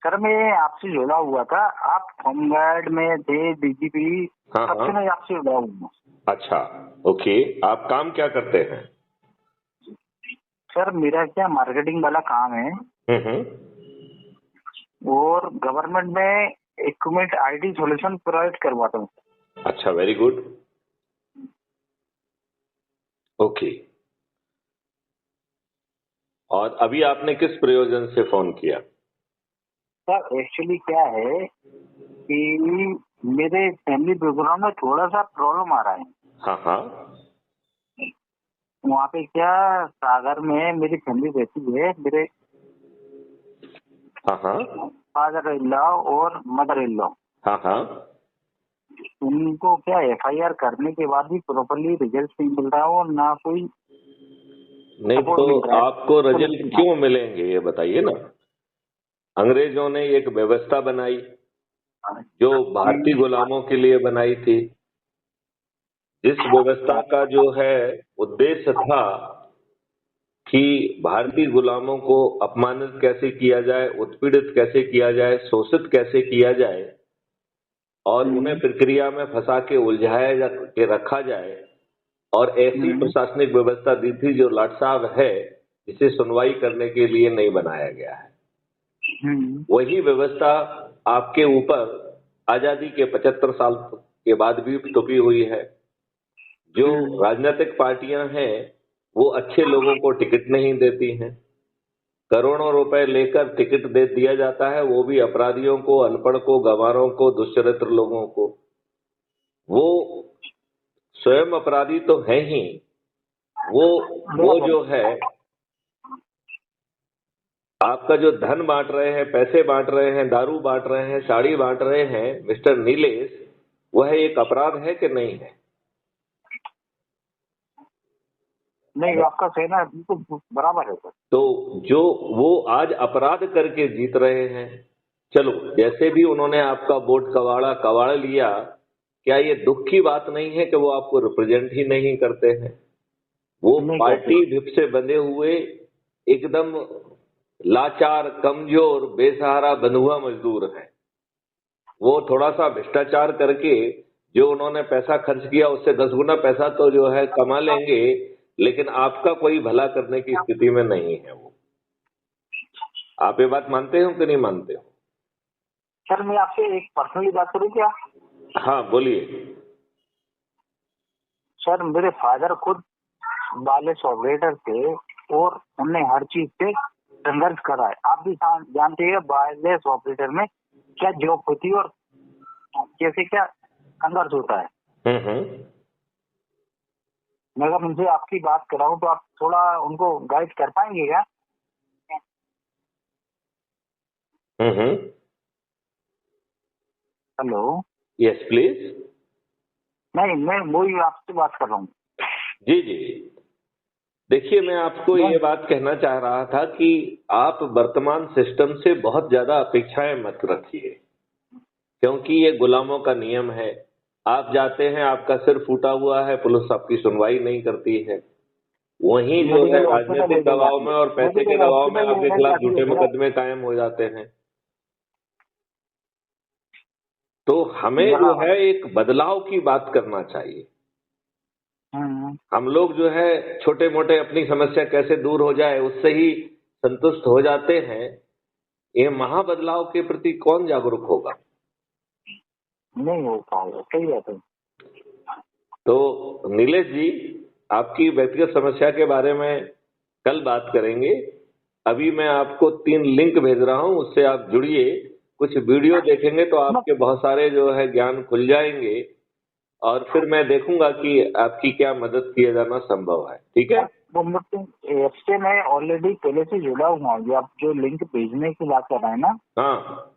Sir मैं आपसे जुड़ा हुआ था, आप होमगार्ड में थे, डीजीपी, हाँ तब से हाँ। मैं आपसे जुड़ा हूँ। अच्छा, ओके। आप काम क्या करते हैं? सर मेरा क्या मार्केटिंग वाला काम है हम्म। और गवर्नमेंट में इक्विपमेंट आईटी सॉल्यूशन प्रोवाइड करवाता हूँ। अच्छा, वेरी गुड। ओके। और अभी आपने किस प्रयोजन से फोन किया? सर एक्चुअली क्या है कि मेरे फैमिली बैकग्राउंड में थोड़ा सा प्रॉब्लम आ रहा है। हाँ हाँ। वहाँ पे क्या, सागर में मेरी फैमिली रहती है, मेरे हाँ हाँ। फादर इन लॉ और मदर इन लॉ। हाँ हाँ। उनको क्या एफआईआर करने के बाद भी प्रॉपरली रिजल्ट नहीं मिल रहा हो, ना कोई नहीं सपोर्ट तो मिल रहा है आपको पुलिस रिजल्ट का। क्यों मिलेंगे ये बताइए ना। अंग्रेजों ने एक व्यवस्था बनाई जो भारतीय गुलामों के लिए बनाई थी। जिस व्यवस्था का जो है उद्देश्य था कि भारतीय गुलामों को अपमानित कैसे किया जाए, उत्पीड़ित कैसे किया जाए, शोषित कैसे किया जाए और उन्हें प्रक्रिया में फंसा के उलझाया के रखा जाए। और ऐसी प्रशासनिक व्यवस्था दी थी जो लाट साहब है, जिसे सुनवाई करने के लिए नहीं बनाया गया है। वही व्यवस्था आपके ऊपर आजादी के 75 साल के बाद भी थोपी हुई है। जो राजनीतिक पार्टियां हैं वो अच्छे लोगों को टिकट नहीं देती हैं। करोड़ों रुपए लेकर टिकट दे दिया जाता है, वो भी अपराधियों को, अनपढ़ को, गंवारों को, दुष्चरित्र लोगों को। वो स्वयं अपराधी तो है ही, वो जो है आपका जो धन बांट रहे हैं, पैसे बांट रहे हैं, दारू बांट रहे हैं, साड़ी बांट रहे हैं मिस्टर नीलेश, वह एक अपराध है कि नहीं है? नहीं, आपका कहना बिल्कुल बराबर है सर। तो जो वो आज अपराध करके जीत रहे हैं, चलो जैसे भी उन्होंने आपका वोट कवाड़ा लिया, क्या ये दुख की बात नहीं है कि वो आपको रिप्रेजेंट ही नहीं करते हैं? वो नहीं करते। पार्टी विप से बंधे हुए एकदम लाचार, कमजोर, बेसहारा बंधुआ मजदूर हैं। वो थोड़ा सा भ्रष्टाचार करके जो उन्होंने पैसा खर्च किया उससे 10 गुना पैसा तो जो है कमा लेंगे, लेकिन आपका कोई भला करने की स्थिति में नहीं है वो। आप ये बात मानते हो कि नहीं मानते हो? सर मैं आपसे एक पर्सनली बात करूं क्या? हाँ बोलिए। सर मेरे फादर खुद वायरलेस ऑपरेटर थे और उनने हर चीज से संघर्ष करा है। आप भी जानते हैं वायरलेस ऑपरेटर में क्या जॉब होती है और कैसे क्या संघर्ष होता है। हम्म। मैं अगर उनसे आपकी बात कराऊं तो आप थोड़ा उनको गाइड कर पाएंगे क्या? हम्म। हेलो। Yes please. नहीं, मैं वही आपसे बात कर रहा हूँ। जी जी। देखिए, मैं आपको ये बात कहना चाह रहा था कि आप वर्तमान सिस्टम से बहुत ज्यादा अपेक्षाएं मत रखिए, क्योंकि ये गुलामों का नियम है। आप जाते हैं, आपका सिर फूटा हुआ है, पुलिस आपकी सुनवाई नहीं करती है। वहीं जो है मेडिकल हॉस्पिटल ले राजनीतिक जाई दबाव जाती में है, और पैसे के मेडिकल दबाव में हॉस्पिटल ले आपके जाई खिलाफ जाती है झूठे मेरा। मुकदमे कायम हो जाते हैं। तो हमें जो बराबर। है एक बदलाव की बात करना चाहिए। हम्म। हम लोग जो है छोटे मोटे अपनी समस्या कैसे दूर हो जाए उससे ही संतुष्ट हो जाते हैं। ये महाबदलाव के प्रति कौन जागरूक होगा? नहीं हो पाएगा, सही बात है। तो नीलेश जी, आपकी व्यक्तिगत समस्या के बारे में कल बात करेंगे। अभी मैं आपको 3 लिंक भेज रहा हूं, उससे आप जुड़िए। कुछ वीडियो देखेंगे तो आपके बहुत सारे जो है ज्ञान खुल जाएंगे और फिर मैं देखूंगा कि आपकी क्या मदद किया जाना संभव है। ठीक है? वो मुझसे ऐप से मैं ऑलरेडी पहले से जुड़ा हुआ हूँ। जो आप जो लिंक भेजने की बात कर रहे हैं ना, हाँ।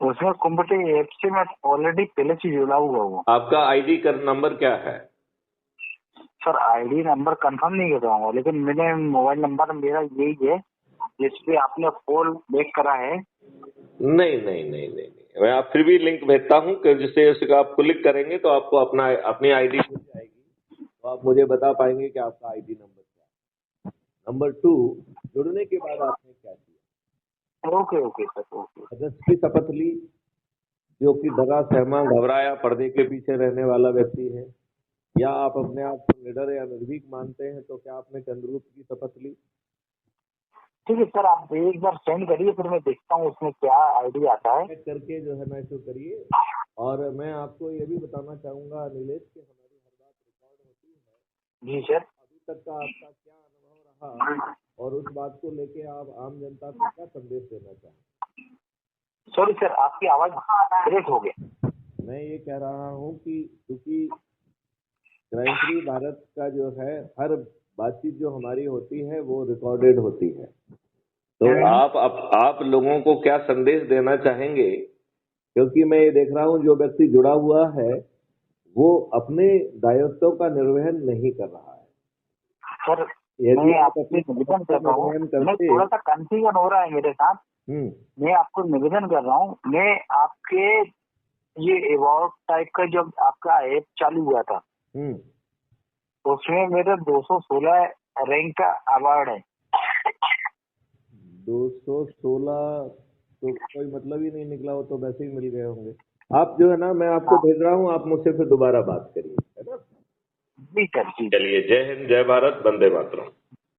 उसमें कंप्यूटर ऐप से मैं ऑलरेडी पहले से जुड़ा हुआ हूँ। आपका आईडी का नंबर क्या है? सर आईडी नंबर कंफर्म नहीं कर पाऊंगा, लेकिन मेरे मोबाइल नंबर मेरा यही है जिसपे आपने कॉल बैक करा है। नहीं नहीं नहीं नहीं नहीं, मैं आप फिर भी लिंक भेजता हूँ कि जिससे उसका आप क्लिक करेंगे तो आपको अपनी आईडी मिल जाएगी, तो आप मुझे बता पाएंगे कि आपका आईडी नंबर क्या है। नंबर 2, जुड़ने के बाद आपने क्या किया? Okay okay sir, okay. अगस्त की शपथ ली, जो कि डरा सहमा घबराया पर्दे के पीछे रहने वाला व्यक्ति है, या आप अपने आप को निडर या निर्भीक मानते हैं, तो क्या आपने चंद्रगुप्त की शपथ ली? ठीक है सर, आप एक बार सेंड करिए, फिर मैं देखता हूँ उसमें क्या आइडिया आता है। चेक करके जो है ना इसको करिए। और मैं आपको ये भी बताना चाहूंगा नीलेश कि हमारी हर बात रिकॉर्ड होती है। जी सर। अभी तक का आपका क्या अनुभव रहा और उस बात को लेके आप आम जनता को क्या संदेश देना चाहें? सॉरी सर, आपकी आवाज ब्रेक हो गई। मैं ये कह रहा हूँ कि क्योंकि क्राइम फ्री भारत का जो है हर बातचीत जो हमारी होती है वो रिकॉर्डेड होती है, तो आप लोगों को क्या संदेश देना चाहेंगे? क्योंकि मैं ये देख रहा हूँ जो व्यक्ति जुड़ा हुआ है वो अपने दायित्व का निर्वहन नहीं कर रहा है। सर यदि मैं आप आपसे अपने निवेदन कर रहा हूँ, निर्वहन मैं करते थोड़ा सा कंफ्यूजन हो रहा है मेरे साथ। मैं आपको निवेदन कर रहा हूँ, मैं आपके ये अवार्ड टाइप का जब आपका ऐप चालू हुआ था उसमें मेरा 216 रैंक का अवार्ड है। 216 तो कोई मतलब ही नहीं निकला, हो तो वैसे ही मिल गए होंगे। आप जो है ना, मैं आपको भेज रहा हूँ, आप मुझसे फिर दोबारा बात करिए, है ना? जी सर, जी। चलिए, जय हिंद, जय भारत, वंदे मातरम।